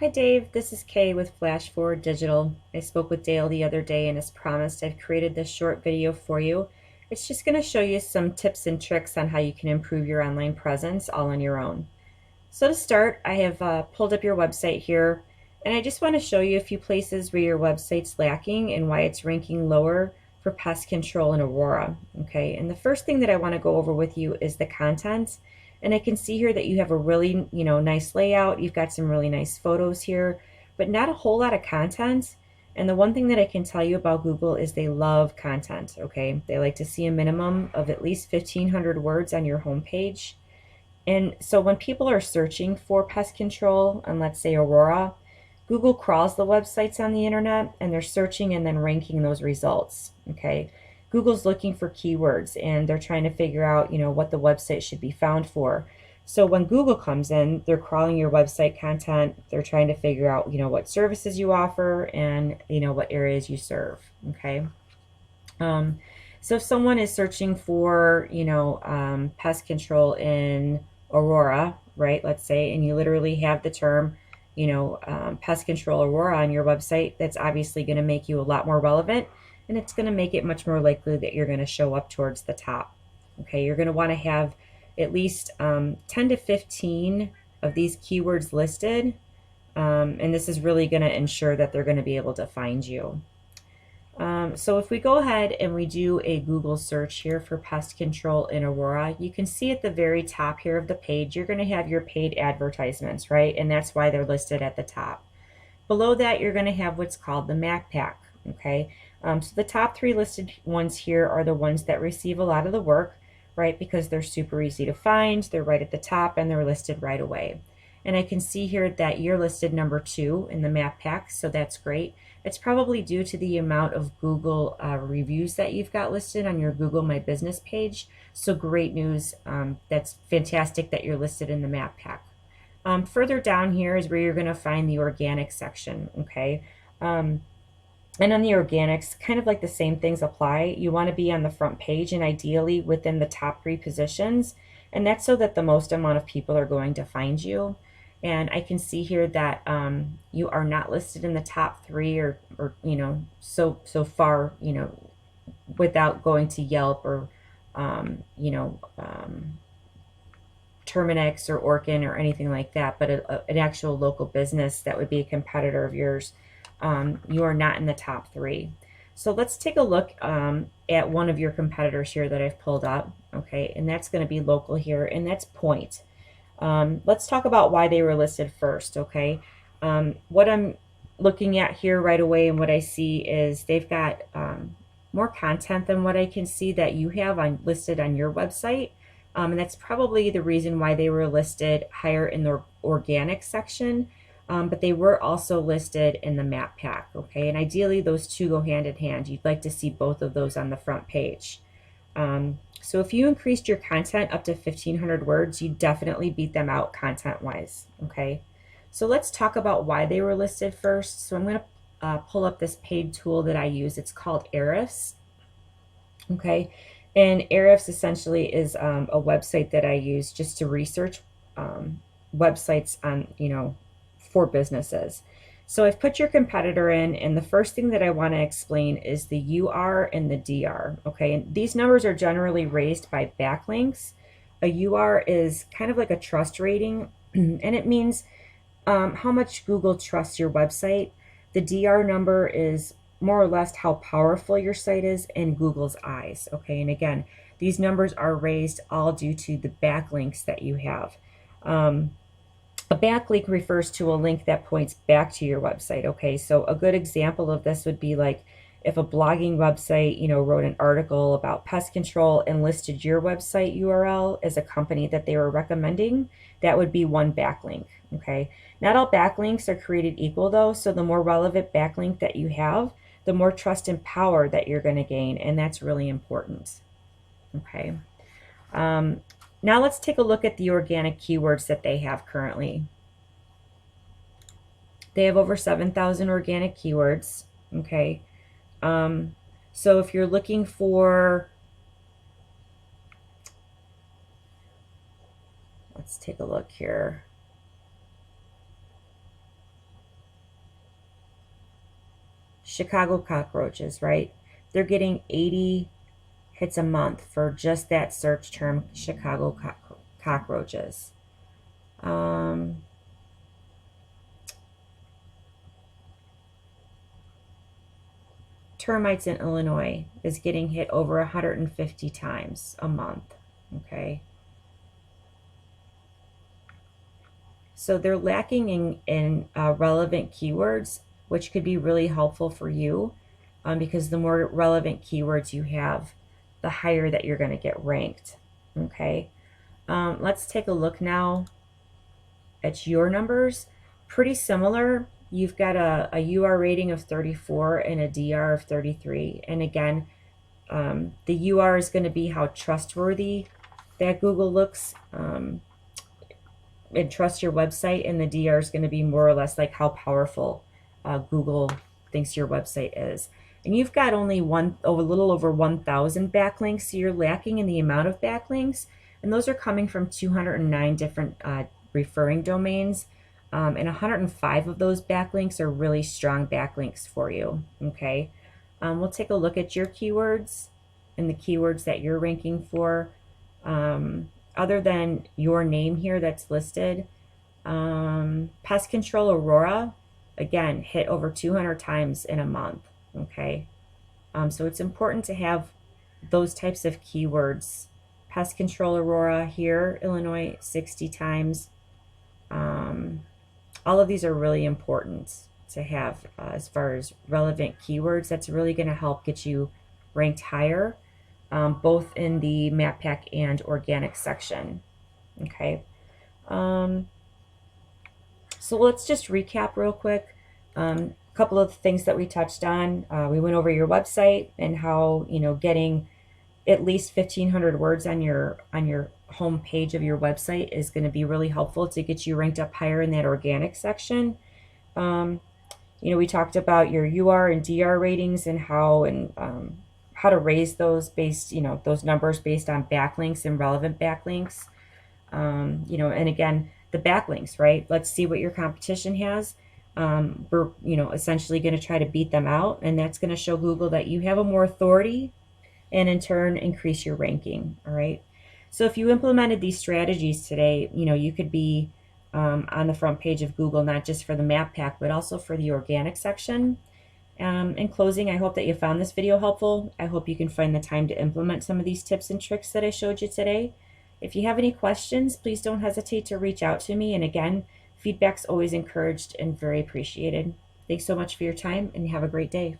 Hi Dave, this is Kay with Flash Forward Digital. I spoke with Dale the other day and as promised I've created this short video for you. It's just going to show you some tips and tricks on how you can improve your online presence all on your own. So to start, I have pulled up your website here and I just want to show you a few places where your website's lacking and why it's ranking lower for pest control in Aurora. Okay, and the first thing that I want to go over with you is the content. And I can see here that you have a really, nice layout. You've got some really nice photos here, but not a whole lot of content. And the one thing that I can tell you about Google is they love content, okay? They like to see a minimum of at least 1,500 words on your homepage. And so when people are searching for pest control on, let's say, Aurora, Google crawls the websites on the internet and they're searching and then ranking those results, okay? Google's looking for keywords and they're trying to figure out, what the website should be found for. So when Google comes in, they're crawling your website content. They're trying to figure out, what services you offer and, what areas you serve, okay? So if someone is searching for, pest control in Aurora, right, let's say, and you literally have the term, pest control Aurora on your website, that's obviously going to make you a lot more relevant and it's going to make it much more likely that you're going to show up towards the top. Okay, you're going to want to have at least 10 to 15 of these keywords listed, and this is really going to ensure that they're going to be able to find you. So if we go ahead and we do a Google search here for pest control in Aurora, you can see at the very top here of the page, you're going to have your paid advertisements, right? And that's why they're listed at the top. Below that, you're going to have what's called the map pack, okay? So the top three listed ones here are the ones that receive a lot of the work, right? Because they're super easy to find, they're right at the top, and they're listed right away. And I can see here that you're listed number 2 in the map pack, so that's great. It's probably due to the amount of Google reviews that you've got listed on your Google My Business page. So great news. That's fantastic that you're listed in the map pack. Further down here is where you're going to find the organic section, okay? And on the organics, kind of like the same things apply. You want to be on the front page and ideally within the top 3 positions. And that's so that the most amount of people are going to find you. And I can see here that you are not listed in the top 3 or so far, without going to Yelp or, Terminix or Orkin or anything like that, but an actual local business that would be a competitor of yours, you are not in the top 3. So let's take a look at one of your competitors here that I've pulled up, okay, and that's going to be local here, and that's Point. Let's talk about why they were listed first, okay? What I'm looking at here right away and what I see is they've got more content than what I can see that you have listed on your website. And that's probably the reason why they were listed higher in the organic section, but they were also listed in the map pack, okay? And ideally those two go hand in hand. You'd like to see both of those on the front page. So if you increased your content up to 1,500 words, you definitely beat them out content-wise, okay? So let's talk about why they were listed first. So I'm going to pull up this paid tool that I use. It's called Ahrefs, okay? And Ahrefs essentially is a website that I use just to research websites on, for businesses. So I've put your competitor in, and the first thing that I want to explain is the UR and the DR, okay? And these numbers are generally raised by backlinks. A UR is kind of like a trust rating, and it means how much Google trusts your website. The DR number is more or less how powerful your site is in Google's eyes, okay? And again, these numbers are raised all due to the backlinks that you have. A backlink refers to a link that points back to your website, okay? So a good example of this would be like if a blogging website, wrote an article about pest control and listed your website URL as a company that they were recommending, that would be one backlink, okay? Not all backlinks are created equal though, so the more relevant backlink that you have, the more trust and power that you're going to gain, and that's really important, okay? Now let's take a look at the organic keywords that they have currently. They have over 7,000 organic keywords, okay? So if you're looking for, let's take a look here. Chicago cockroaches, right? They're getting 80 hits a month for just that search term, Chicago cockroaches. Termites in Illinois is getting hit over 150 times a month, okay? So they're lacking in relevant keywords, which could be really helpful for you because the more relevant keywords you have, the higher that you're going to get ranked, okay? Let's take a look now at your numbers. Pretty similar. You've got a UR rating of 34 and a DR of 33. And again, the UR is going to be how trustworthy that Google looks and trust your website, and the DR is going to be more or less like how powerful Google thinks your website is. And you've got only a little over 1,000 backlinks, so you're lacking in the amount of backlinks, and those are coming from 209 different referring domains, and 105 of those backlinks are really strong backlinks for you, okay? We'll take a look at your keywords and the keywords that you're ranking for. Other than your name here that's listed, Pest Control Aurora, again, hit over 200 times in a month, okay? So it's important to have those types of keywords. Pest Control Aurora here, Illinois, 60 times. All of these are really important to have as far as relevant keywords. That's really going to help get you ranked higher, both in the map pack and organic section. Okay. So let's just recap real quick. A couple of things that we touched on. We went over your website and how, you know, getting at least 1,500 words on your home page of your website is going to be really helpful to get you ranked up higher in that organic section. You know, we talked about your UR and DR ratings and how to raise those based, you know, those numbers based on backlinks and relevant backlinks. You know, and again, the backlinks, right? Let's see what your competition has. We're, you know, essentially going to try to beat them out, and that's going to show Google that you have a more authority and in turn increase your ranking. All right. So if you implemented these strategies today, you know, you could be on the front page of Google, not just for the map pack, but also for the organic section. In closing, I hope that you found this video helpful. I hope you can find the time to implement some of these tips and tricks that I showed you today. If you have any questions, please don't hesitate to reach out to me. And again, feedback's always encouraged and very appreciated. Thanks so much for your time, and have a great day.